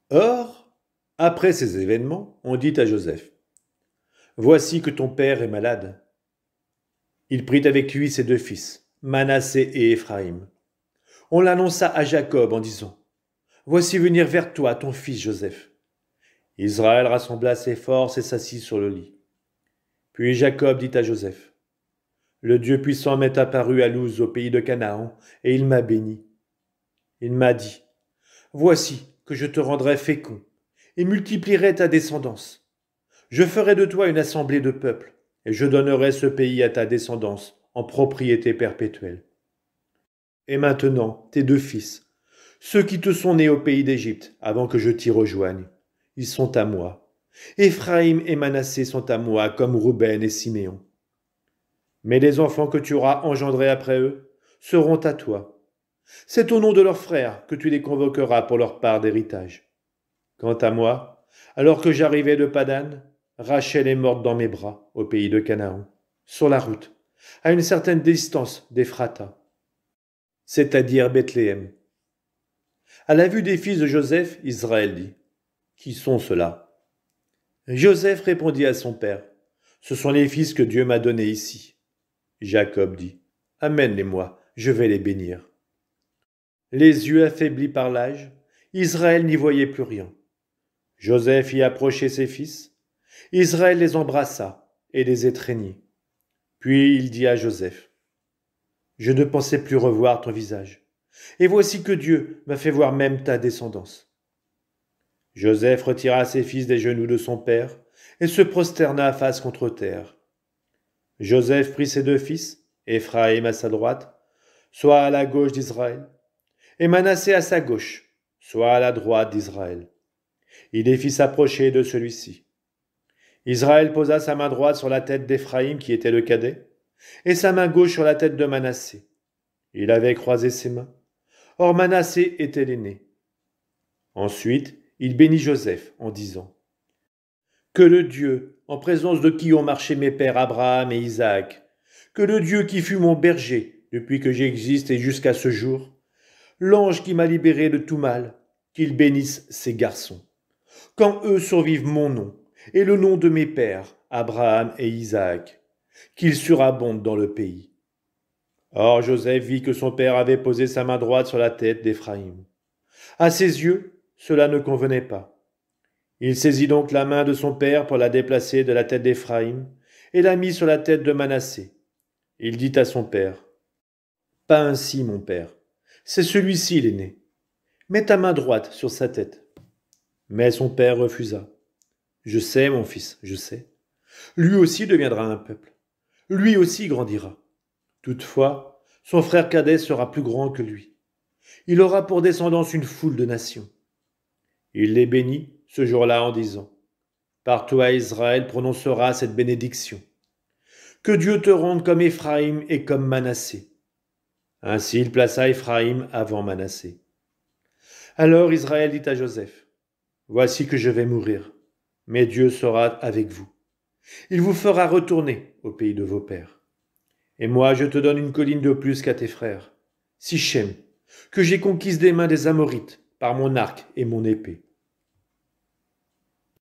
Or, après ces événements, on dit à Joseph, voici que ton père est malade. Il prit avec lui ses deux fils, Manassé et Éphraïm. On l'annonça à Jacob en disant, voici venir vers toi ton fils Joseph. Israël rassembla ses forces et s'assit sur le lit. Puis Jacob dit à Joseph, le Dieu puissant m'est apparu à Luz au pays de Canaan, et il m'a béni. Il m'a dit, voici que je te rendrai fécond, et multiplierai ta descendance. Je ferai de toi une assemblée de peuples, et je donnerai ce pays à ta descendance en propriété perpétuelle. Et maintenant, tes deux fils, ceux qui te sont nés au pays d'Égypte, avant que je t'y rejoigne, ils sont à moi. Éphraïm et Manassé sont à moi, comme Ruben et Siméon. Mais les enfants que tu auras engendrés après eux seront à toi. C'est au nom de leurs frères que tu les convoqueras pour leur part d'héritage. Quant à moi, alors que j'arrivais de Padan, Rachel est morte dans mes bras, au pays de Canaan, sur la route, à une certaine distance d'Ephrata, c'est-à-dire Bethléem. À la vue des fils de Joseph, Israël dit, qui sont ceux-là? Joseph répondit à son père, ce sont les fils que Dieu m'a donnés ici. Jacob dit, amène-les-moi, je vais les bénir. Les yeux affaiblis par l'âge, Israël n'y voyait plus rien. Joseph y approchait ses fils. Israël les embrassa et les étreignit. Puis il dit à Joseph, je ne pensais plus revoir ton visage. Et voici que Dieu m'a fait voir même ta descendance. Joseph retira ses fils des genoux de son père et se prosterna face contre terre. Joseph prit ses deux fils, Éphraïm à sa droite, soit à la gauche d'Israël, et Manassé à sa gauche, soit à la droite d'Israël. Il les fit s'approcher de celui-ci. Israël posa sa main droite sur la tête d'Éphraïm, qui était le cadet, et sa main gauche sur la tête de Manassé. Il avait croisé ses mains. Or Manassé était l'aîné. Ensuite, il bénit Joseph en disant, que le Dieu, en présence de qui ont marché mes pères Abraham et Isaac, que le Dieu qui fut mon berger depuis que j'existe et jusqu'à ce jour, l'ange qui m'a libéré de tout mal, qu'il bénisse ces garçons. Quand eux survivent mon nom et le nom de mes pères, Abraham et Isaac, qu'ils surabondent dans le pays. Or Joseph vit que son père avait posé sa main droite sur la tête d'Éphraïm. À ses yeux, cela ne convenait pas. Il saisit donc la main de son père pour la déplacer de la tête d'Éphraïm et la mit sur la tête de Manassé. Il dit à son père, pas ainsi, mon père, c'est celui-ci l'aîné. Mets ta main droite sur sa tête. Mais son père refusa. Je sais, mon fils, je sais. Lui aussi deviendra un peuple. Lui aussi grandira. Toutefois, son frère cadet sera plus grand que lui. Il aura pour descendance une foule de nations. Il les bénit ce jour-là en disant, par toi Israël prononcera cette bénédiction. Que Dieu te rende comme Éphraïm et comme Manassé. Ainsi il plaça Éphraïm avant Manassé. Alors Israël dit à Joseph, voici que je vais mourir, mais Dieu sera avec vous. Il vous fera retourner au pays de vos pères. Et moi je te donne une colline de plus qu'à tes frères, Sichem, que j'ai conquise des mains des Amorites par mon arc et mon épée.